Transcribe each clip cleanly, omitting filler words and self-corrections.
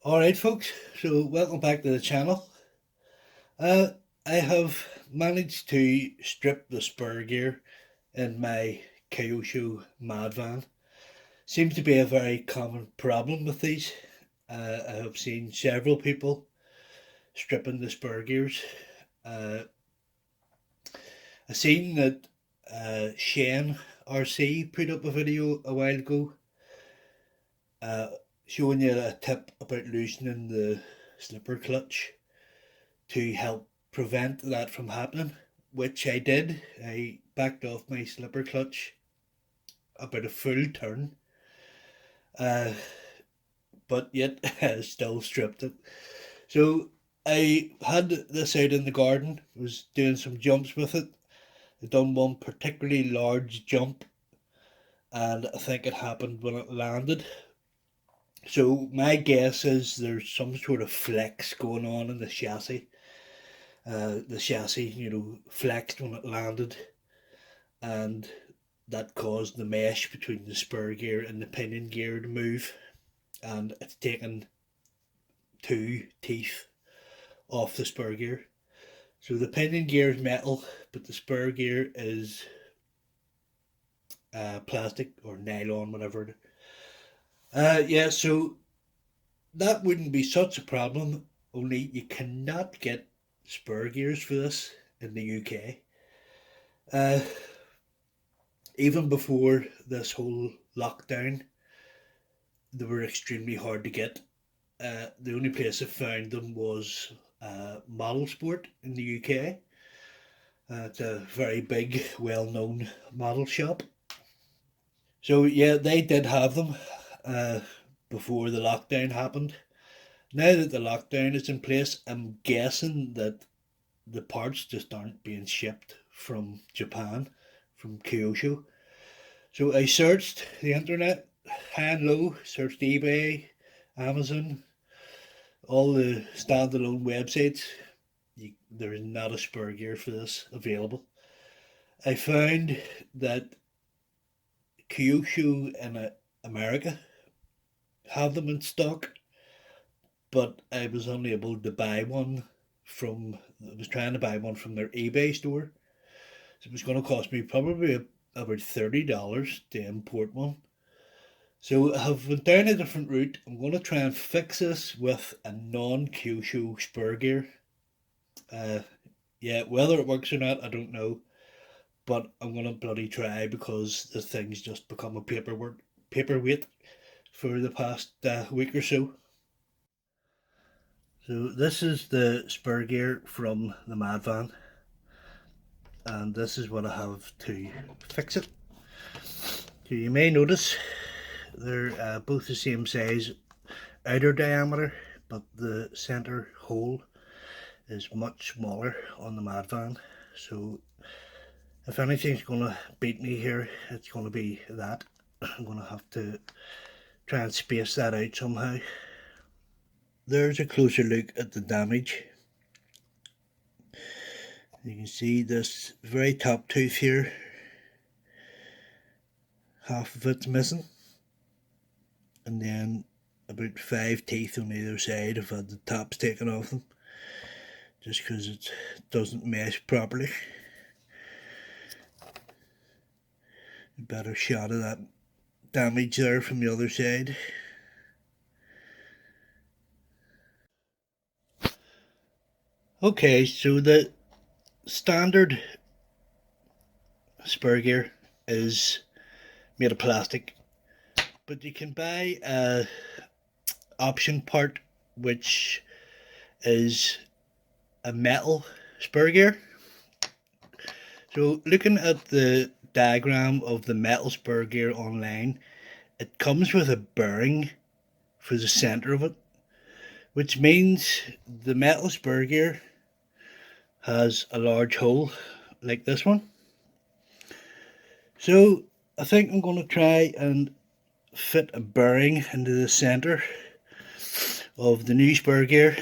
Alright folks, so welcome back to the channel. Uh, I have managed to strip the spur gear in my Kyosho Mad van. Seems to be a very common problem with these. I have seen several people stripping the spur gears. Uh, I seen that Shane RC put up a video a while ago uh, showing you a tip about loosening the slipper clutch to help prevent that from happening, which I did. I backed off my slipper clutch about a full turn, uh, but yet I still stripped it. So I had this out in the garden, was doing some jumps with it. I done one particularly large jump, and I think it happened when it landed. So my guess is there's some sort of flex going on in the chassis. The chassis, flexed when it landed, and that caused the mesh between the spur gear and the pinion gear to move, and it's taken two teeth off the spur gear. So the pinion gear is metal, but the spur gear is plastic or nylon, whatever. Yeah, so that wouldn't be such a problem. Only you cannot get spur gears for this in the UK. Uh, Even before this whole lockdown, they were extremely hard to get. The only place I found them was Model Sport in the UK. It's a very big, well known model shop. So, yeah, they did have them uh, before the lockdown happened. Now that the lockdown is in place, I'm guessing that the parts just aren't being shipped from Japan, from Kyosho. So I searched the internet, high and low, searched eBay, Amazon, all the standalone websites. There is not a spur gear for this available. I found that Kyosho in America have them in stock, but I was only able to buy one I was trying to buy one from their eBay store. So it was going to cost me probably about $30 to import one. So I've went down a different route. I'm going to try and fix this with a non-Kyosho spur gear. Uh, yeah, whether it works or not, I don't know. But I'm going to bloody try because the thing's just become a paperweight for the past week or so. So this is the spur gear from the Mad Van, and this is what I have to fix it. So you may notice they're both the same size outer diameter, but the center hole is much smaller on the Mad Van. So if anything's going to beat me here, it's going to be that. I'm going to have to try and space that out somehow. There's a closer look at the damage. You can see this very top tooth here, half of it's missing, and then about 5 teeth on either side have had the tops taken off them, just because it doesn't mesh properly. A better shot of that damage there from the other side. Okay, so the standard spur gear is made of plastic, but you can buy a option part which is a metal spur gear. So looking at the diagram of the metal spur gear online, it comes with a bearing for the center of it, which means the metal spur gear has a large hole like this one. So I think I'm going to try and fit a bearing into the center of the new spur gear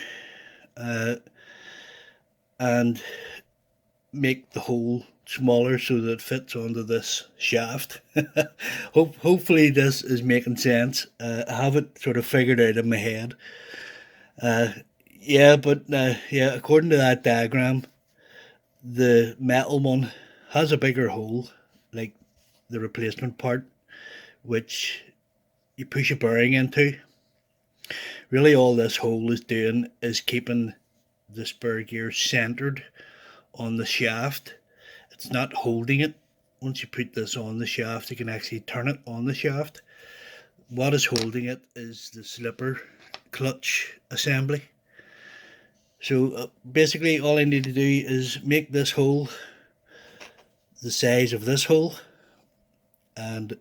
and make the hole smaller so that it fits onto this shaft. Hopefully this is making sense. I have it sort of figured out in my head. Uh, yeah, but yeah, according to that diagram, the metal one has a bigger hole, like the replacement part, which you push a bearing into. Really, all this hole is doing is keeping the spur gear centered on the shaft. It's not holding it. Once you put this on the shaft, you can actually turn it on the shaft. What is holding it is the slipper clutch assembly. So basically, all I need to do is make this hole the size of this hole, and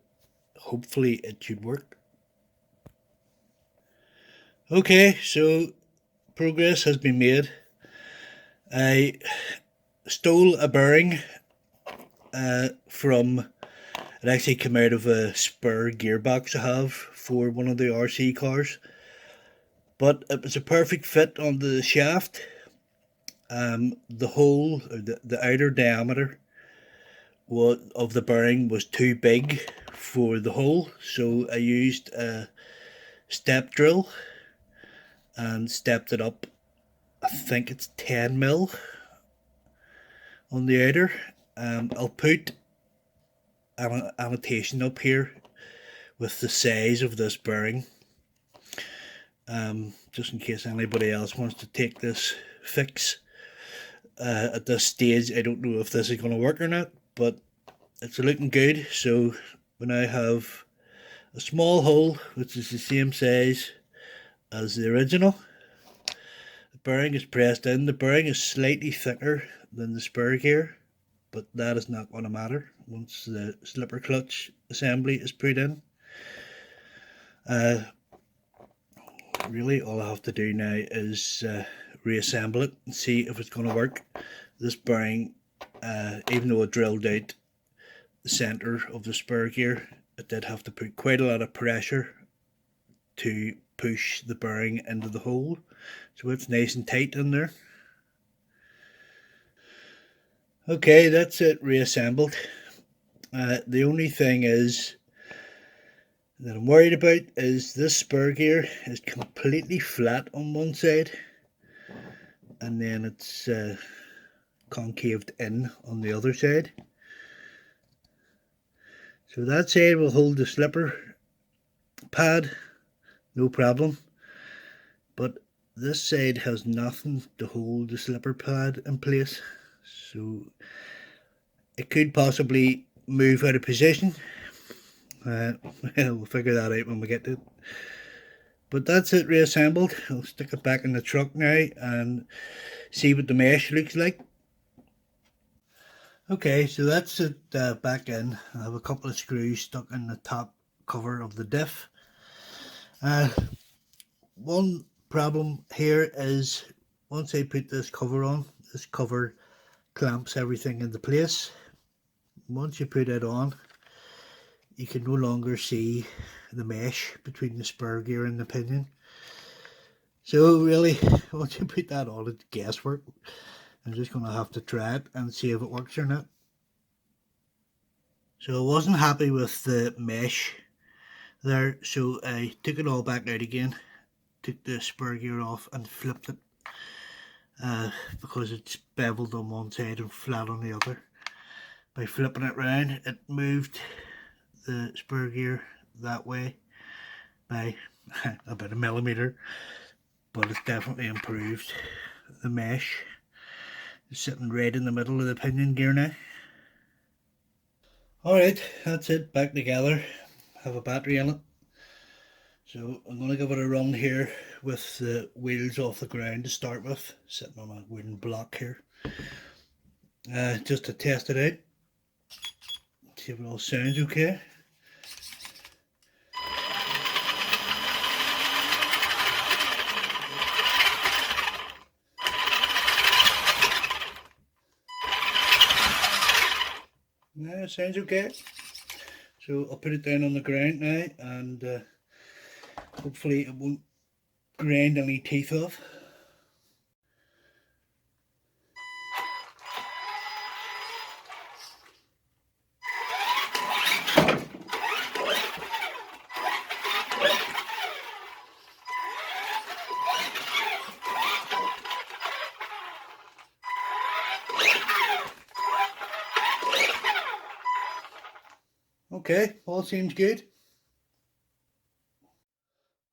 hopefully it should work. Okay, so progress has been made. I stole a bearing from, it actually came out of a spur gearbox I have for one of the RC cars, but it was a perfect fit on the shaft. The hole, or the outer diameter of the bearing was too big for the hole, so I used a step drill and stepped it up. I think it's 10 mil on the outer. I'll put an annotation up here with the size of this bearing, just in case anybody else wants to take this fix. At this stage, I don't know if this is going to work or not, but it's looking good. So we now have a small hole which is the same size as the original. The bearing is pressed in. The bearing is slightly thicker than the spur gear, but that is not going to matter once the slipper clutch assembly is put in. Really, all I have to do now is reassemble it and see if it's going to work. This bearing, even though I drilled out the center of the spur gear, it did have to put quite a lot of pressure to push the bearing into the hole, so it's nice and tight in there. Okay, that's it reassembled. The only thing is that I'm worried about is this spur gear is completely flat on one side, and then it's concaved in on the other side. So that side will hold the slipper pad, no problem, but this side has nothing to hold the slipper pad in place, so it could possibly move out of position. We'll figure that out when we get to it. But that's it reassembled. I'll stick it back in the truck now and see what the mesh looks like. Okay, so that's it back in. I have a couple of screws stuck in the top cover of the diff. One problem here is once I put this cover on, this cover clamps everything into place. Once you put it on, you can no longer see the mesh between the spur gear and the pinion. So really, once you put that on, it's guesswork. I'm just going to have to try it and see if it works or not. So I wasn't happy with the mesh there, so I took it all back out again, took the spur gear off and flipped it because it's beveled on one side and flat on the other. By flipping it round, it moved the spur gear that way by about a millimeter, but it's definitely improved the mesh. It's sitting right in the middle of the pinion gear now. Alright, that's it, back together. Have a battery in it. So I'm going to give it a run here with the wheels off the ground to start with, sitting on a wooden block here. Just to test it out, see if it all sounds okay. Yeah, it sounds okay. So I'll put it down on the ground now and hopefully it won't grind any teeth off. Okay, all seems good.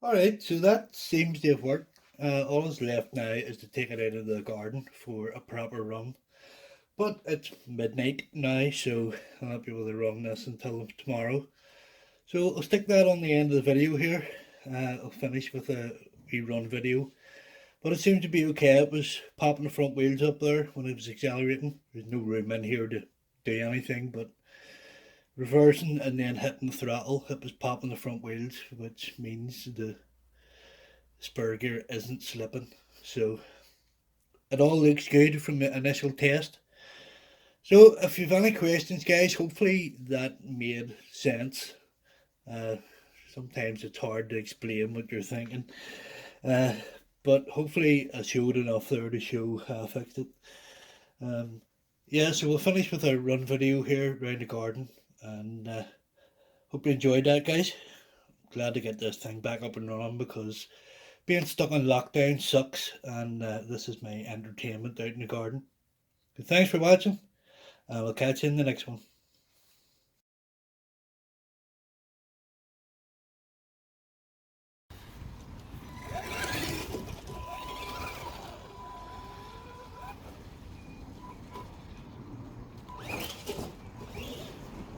Alright, so that seems to have worked. All that's left now is to take it out of the garden for a proper run. But it's midnight now, so I'll not be able to run this until tomorrow. So I'll stick that on the end of the video here. I'll finish with a wee run video. But it seemed to be okay. It was popping the front wheels up there when it was accelerating. There's no room in here to do anything but reversing and then hitting the throttle. It was popping the front wheels, which means the spur gear isn't slipping. So it all looks good from the initial test. So if you've any questions, guys, hopefully that made sense. Uh, Sometimes it's hard to explain what you're thinking, uh, but hopefully I showed enough there to show how I fixed it. Um, yeah, so we'll finish with our run video here around the garden, and hope you enjoyed that, guys. Glad to get this thing back up and running because being stuck in lockdown sucks, and this is my entertainment out in the garden. So thanks for watching, and we'll catch you in the next one.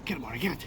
Get him, Marty, get it.